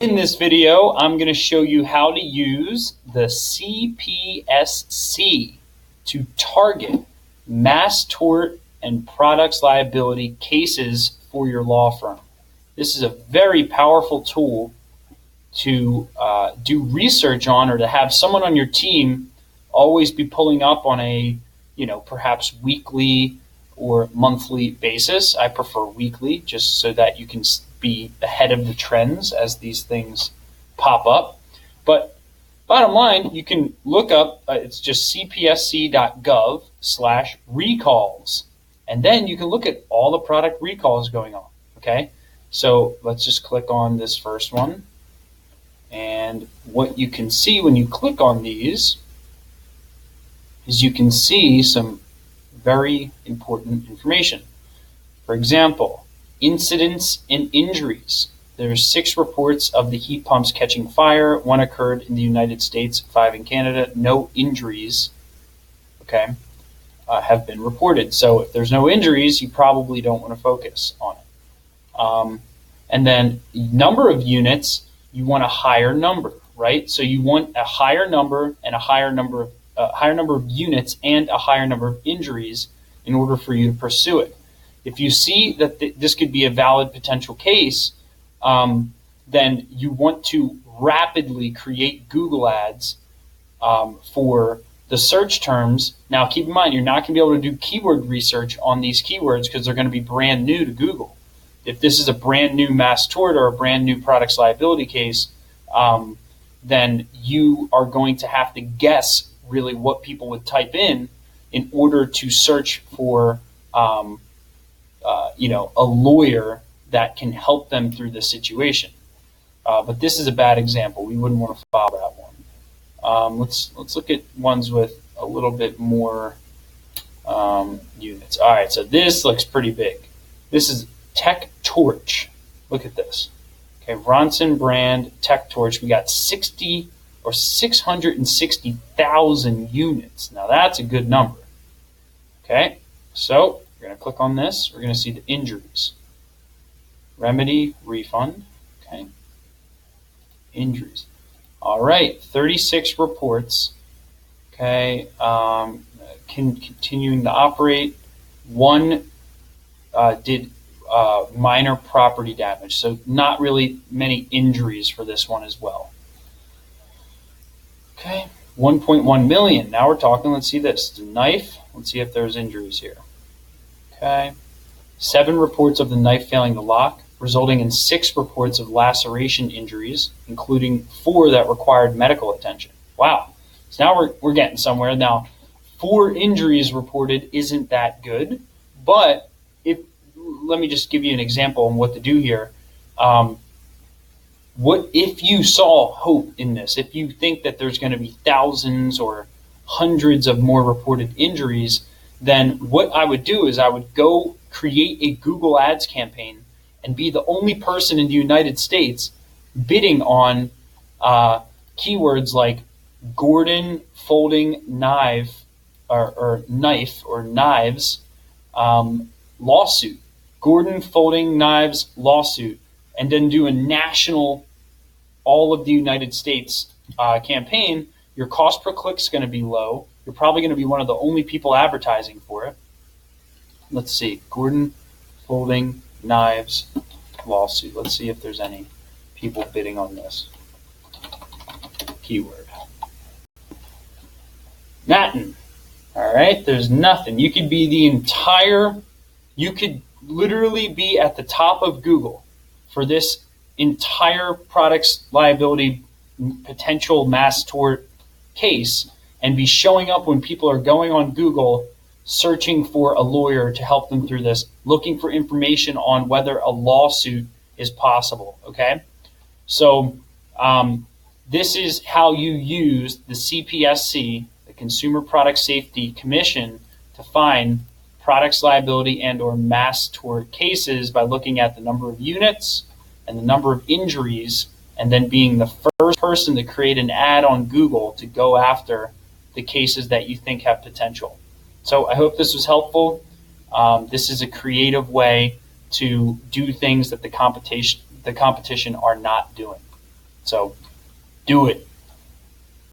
In this video, I'm going to show you how to use the CPSC to target mass tort and products liability cases for your law firm. This is a very powerful tool to do research on, or to have someone on your team always be pulling up on a, perhaps weekly or monthly basis. I prefer weekly, just so that you can be ahead of the trends as these things pop up. But bottom line, you can look up, it's just cpsc.gov/recalls. And then you can look at all the product recalls going on, okay? So let's just click on this first one. And what you can see when you click on these is you can see some very important information. For example, incidents and injuries. There's 6 reports of the heat pumps catching fire. 1 occurred in the United States, 5 in Canada. No injuries, okay, have been reported. So if there's no injuries, you probably don't want to focus on it. And then number of units, you want a higher number, right? So you want a higher number and a higher number of units and a higher number of injuries in order for you to pursue it. If you see that this could be a valid potential case, then you want to rapidly create Google ads for the search terms. Now, keep in mind, you're not going to be able to do keyword research on these keywords because they're going to be brand new to Google. If this is a brand new mass tort or a brand new products liability case, then you are going to have to guess really what people would type in order to search for a lawyer that can help them through the situation. But this is a bad example. We wouldn't want to follow that one. Let's look at ones with a little bit more units. All right, so this looks pretty big. This is Tech Torch. Look at this. Okay, Ronson brand Tech Torch. We got 660,000 units. Now that's a good number. Okay, so we're going to click on this. We're going to see the injuries. Remedy, refund. Okay. Injuries. All right, 36 reports. Okay, continuing to operate. 1 did minor property damage, so not really many injuries for this one as well. Okay, 1.1 million. Now we're talking. Let's see this. The knife. Let's see if there's injuries here. Okay, 7 reports of the knife failing to lock, resulting in 6 reports of laceration injuries, including 4 that required medical attention. Wow. So now we're getting somewhere. Now, 4 injuries reported isn't that good, but let me just give you an example on what to do here. What if you saw hope in this? If you think that there's going to be thousands or hundreds of more reported injuries, then what I would do is I would go create a Google Ads campaign and be the only person in the United States bidding on keywords like Gordon folding knife or knives lawsuit. Gordon folding knives lawsuit, and then do a national, all of the United States campaign. Your cost per click is going to be low. You're probably going to be one of the only people advertising for it. Let's see, Gordon folding knives lawsuit. Let's see if there's any people bidding on this keyword. Nothing. All right, there's nothing. You could literally be at the top of Google for this entire products liability potential mass tort case and be showing up when people are going on Google searching for a lawyer to help them through this, looking for information on whether a lawsuit is possible, okay? So this is how you use the CPSC, the Consumer Product Safety Commission, to find products liability and or mass tort cases by looking at the number of units and the number of injuries, and then being the first person to create an ad on Google to go after the cases that you think have potential. So I hope this was helpful. This is a creative way to do things that the competition are not doing. So do it.